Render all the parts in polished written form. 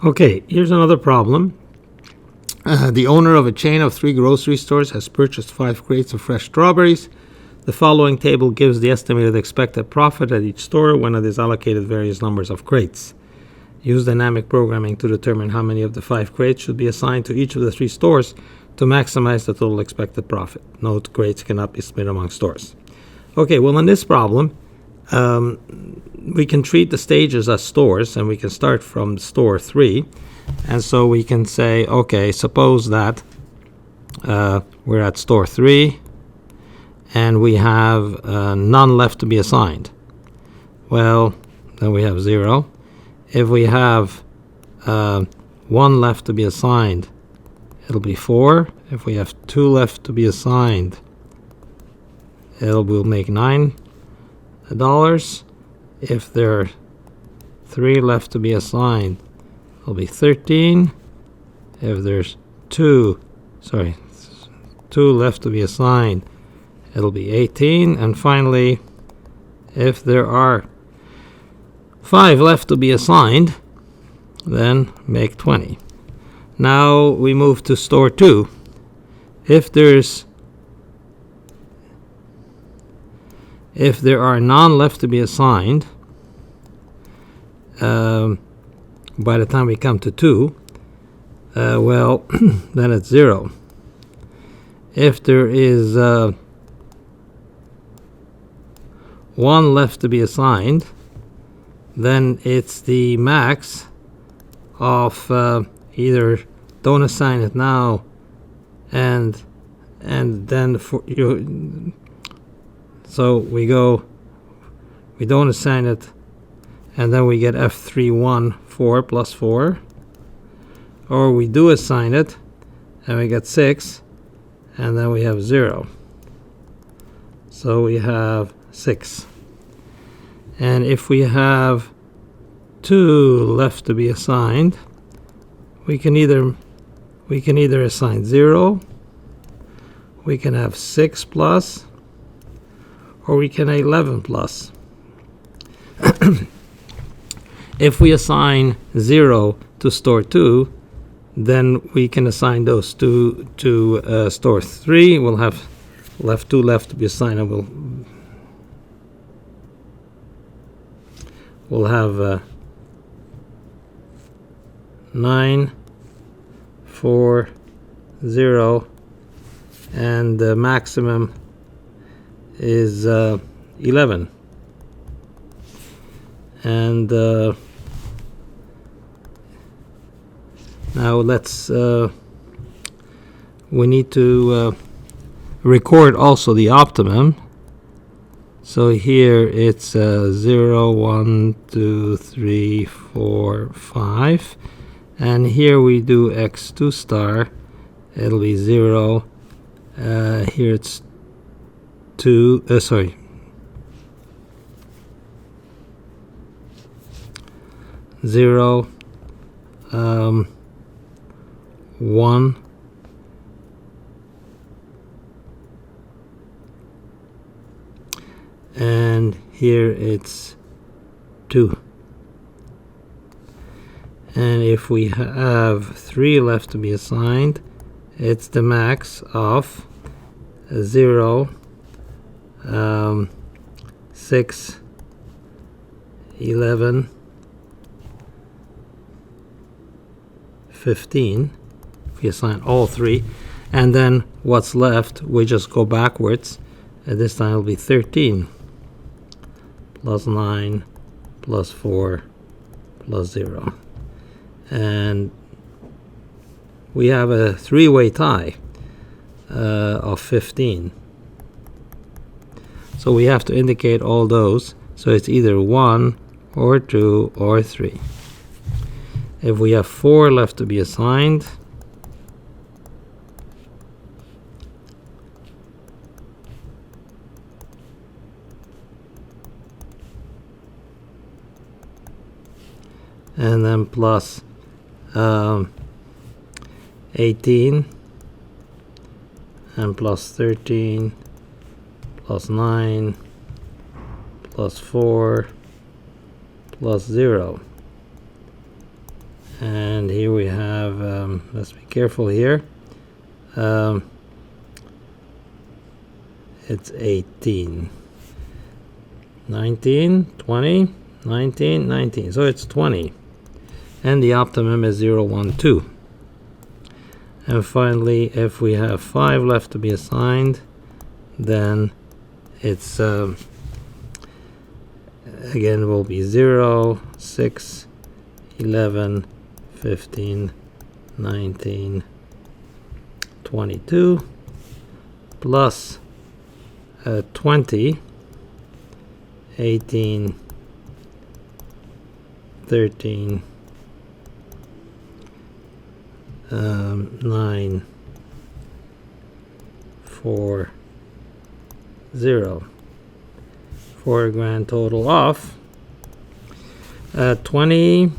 Okay, here's another problem. The owner of a chain of 3 grocery stores has purchased 5 crates of fresh strawberries. The following table gives the estimated expected profit at each store when it is allocated various numbers of crates. Use dynamic programming to determine how many of the 5 crates should be assigned to each of the 3 stores to maximize the total expected profit. Note, crates cannot be split among stores. Okay, well, in this problem, we can treat the stages as stores, and we can start from store 3. And so we can say, okay, suppose that we're at store 3, and we have none left to be assigned. Well, then we have 0. If we have 1 left to be assigned, it'll be 4. If we have 2 left to be assigned, we'll make $9. If there are 3 left to be assigned, it'll be 13. If there's 2 left to be assigned, it'll be 18. And finally, if there are 5 left to be assigned, then make 20. Now we move to store 2. If there are none left to be assigned, by the time we come to 2, well, then it's 0. If there is 1 left to be assigned, then it's the max of either don't assign it now and then for you. So we don't assign it, and then we get F3 4 plus 4, or we do assign it and we get 6, and then we have 0. So we have 6. And if we have 2 left to be assigned, we can either assign 0, we can have 6 plus, or we can 11 plus. If we assign 0 to store 2, then we can assign those 2 to store 3. We'll have 2 left to be assigned, and we'll have 9, 4, 0, and the maximum is 11. And now let's we need to record also the optimum. So here it's 0, 1, 2, 3, 4, 5, and here we do x2 star. It'll be 0. Here it's 2. 0, 1, and here it's 2. And if we have 3 left to be assigned, it's the max of 0, 6, 11, 15. If we assign all 3, and then what's left, we just go backwards. And this time it'll be 13 plus 9 plus 4 plus 0. And we have a 3-way tie of 15. So we have to indicate all those. So it's either 1 or 2 or 3. If we have 4 left to be assigned, and then plus 18, and plus 13, plus 9, plus 4, plus 0. And here we have, let's be careful here. It's 18, 19, 20, 19, 19. So it's 20. And the optimum is 0, 1, 2. And finally, if we have 5 left to be assigned, then it's again will be 0, 6, 11, 15, 19, 22, plus 20, 18, 13, 9, 4, 0, for a grand total of 20,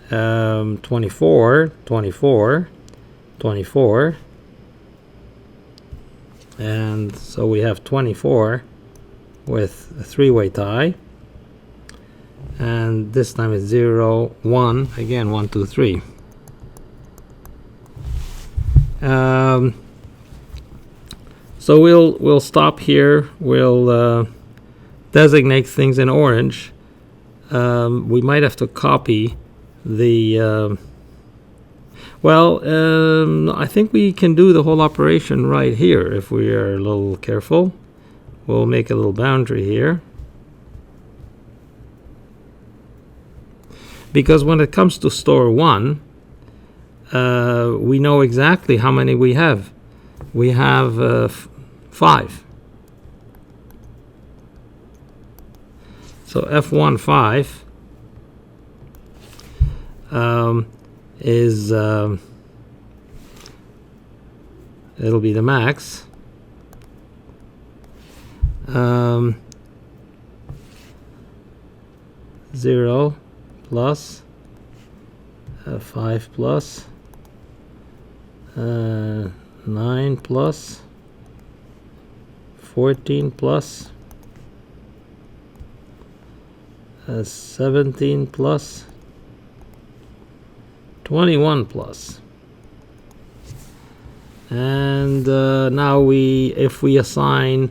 24, 24, 24, and so we have 24 with a three-way tie, and this time it's 0, 1, again 1, 2, 3. So we'll stop here. We'll designate things in orange. We might have to copy the I think we can do the whole operation right here if we are a little careful. We'll make a little boundary here, because when it comes to store 1, we know exactly how many we have. We have 5. So F1 5 is it'll be the max. 0 plus 5 plus 9 plus 14 plus 17 plus 21 plus. And now if we assign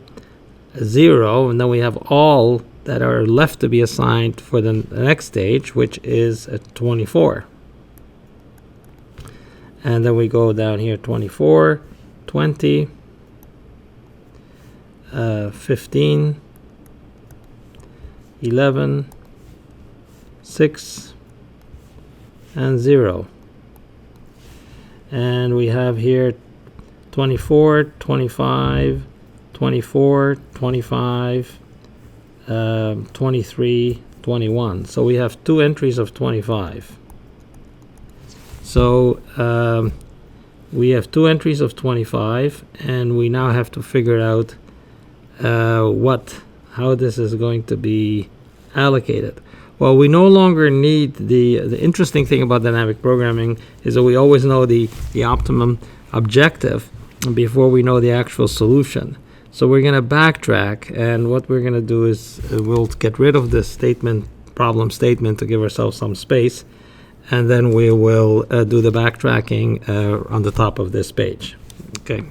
0, and then we have all that are left to be assigned for the next stage, which is at 24. And then we go down here, 24, 20, 15, 11, 6, and 0. And we have here 24, 25, 24, 25, 23, 21. So we have 2 entries of 25. So we have 2 entries of 25, and we now have to figure out how this is going to be allocated. Well, we no longer need the interesting thing about dynamic programming is that we always know the optimum objective before we know the actual solution. So we're going to backtrack, and what we're going to do is we'll get rid of this problem statement to give ourselves some space, and then we will do the backtracking on the top of this page. Okay.